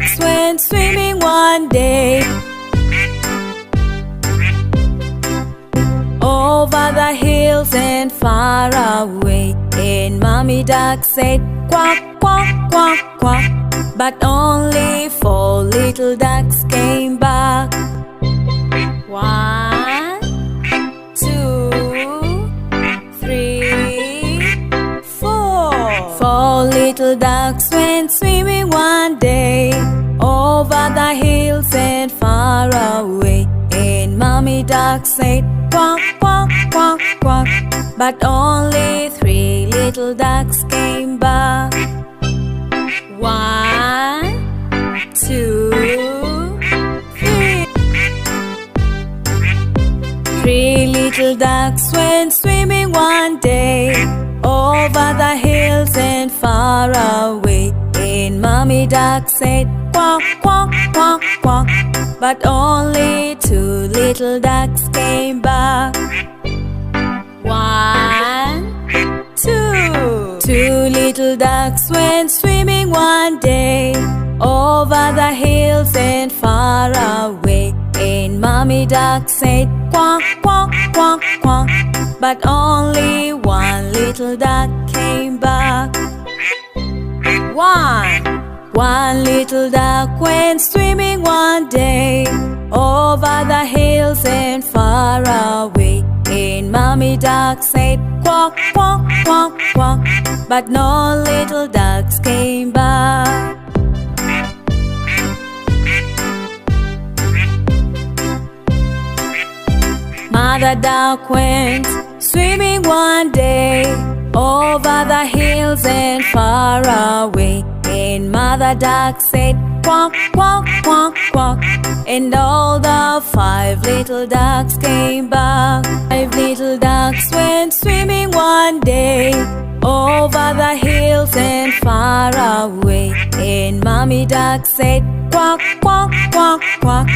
ducks went swimming one day. Over the hills and far away, and Mommy Duck said, quack, quack, quack, quack. But only 4 little ducks came back. 1, 2, 3, 4. 4 little ducks went swimming one day, over the hills and far away, and Mommy Duck said, quack, quack, quack, quack. But only 3 little ducks came back. 1, 2, 3. 3 little ducks went swimming one day, over the hills and far away, and Mommy Duck said, quack, quack, quack, quack. But only 2 little ducks came back. 1, 2. 2 little ducks went swimming one day, over the hills and far away, and Mommy Duck said, quack, quack, quack, quack. But only 1 little duck came back. 1 little duck went swimming one day, over the hills and far away, and Mommy Duck said, quack, quack, quack, quack. But no little ducks came back. Mother Duck went swimming one day, over the hills and far away, and Mother Duck said, quack, quack, quack, quack. And all the 5 little ducks came back. 5 little ducks went swimming one day, over the hills and far away, and Mommy Duck said, quack, quack, quack, quack.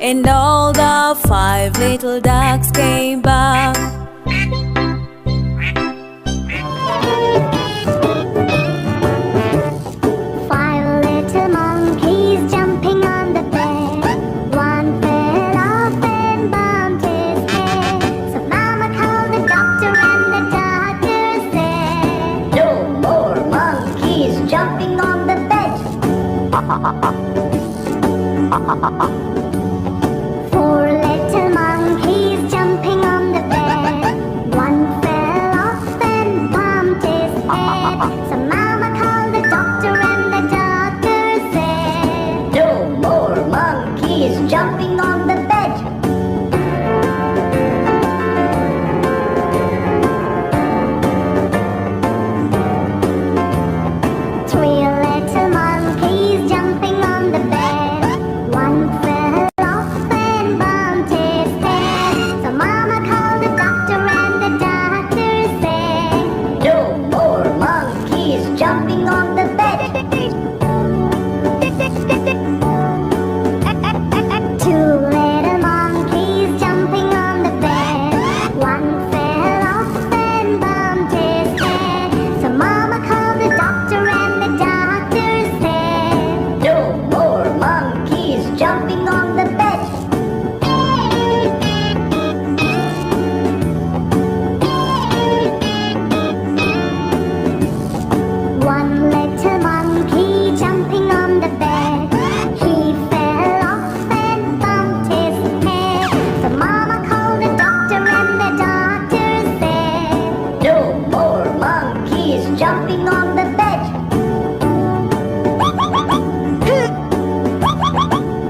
And all the 5 little ducks came back. Four little monkeys jumping on the bed. One fell off and bumped his head. So Mama called the doctor and the doctor said, no more monkeys jumping on the bed.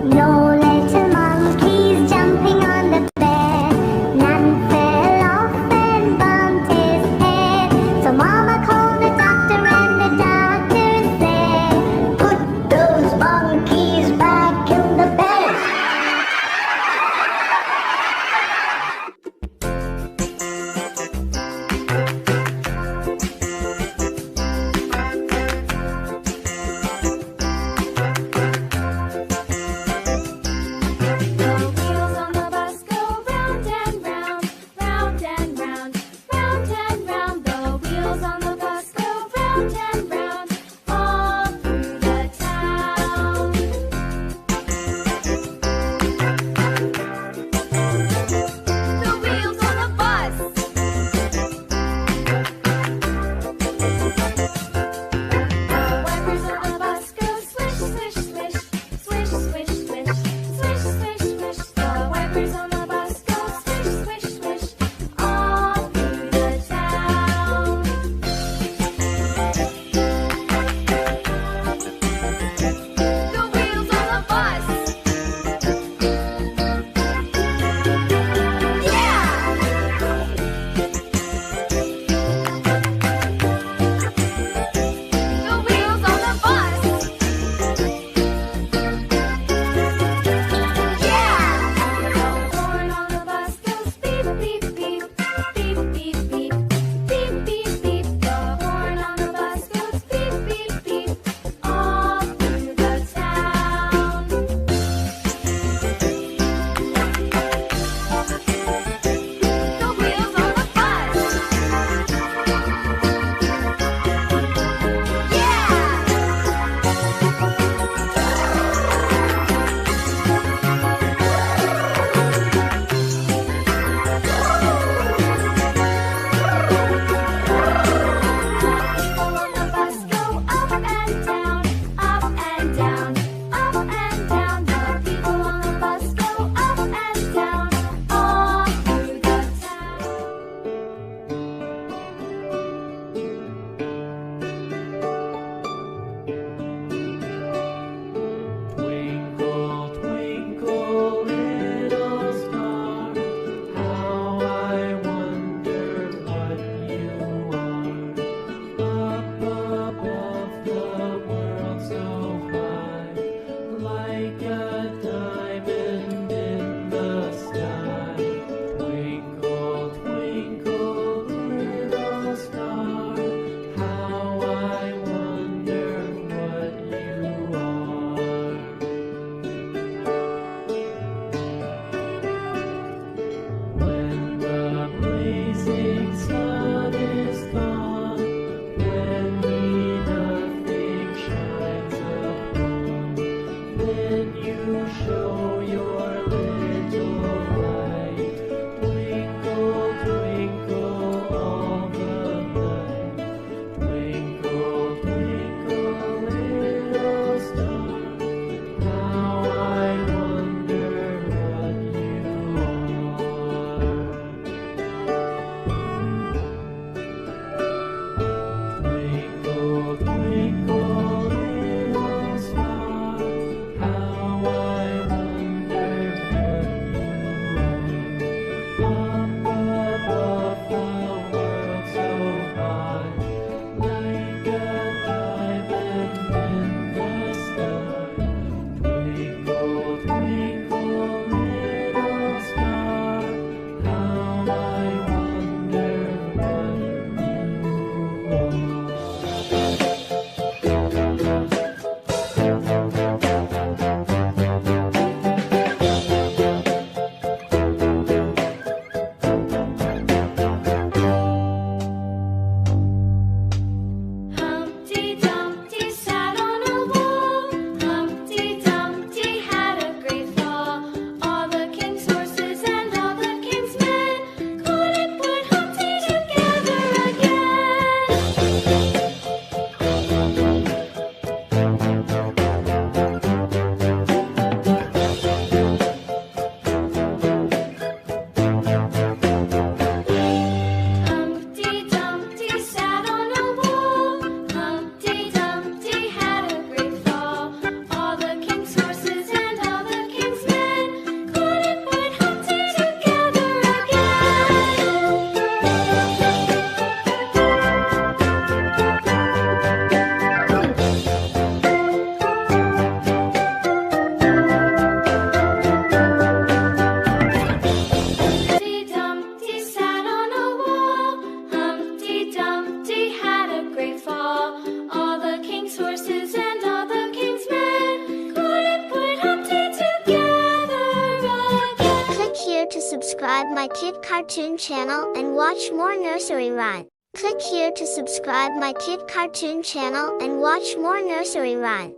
No little here to subscribe my kid cartoon channel and watch more nursery rhyme. Click here to subscribe my kid cartoon channel and watch more nursery rhyme.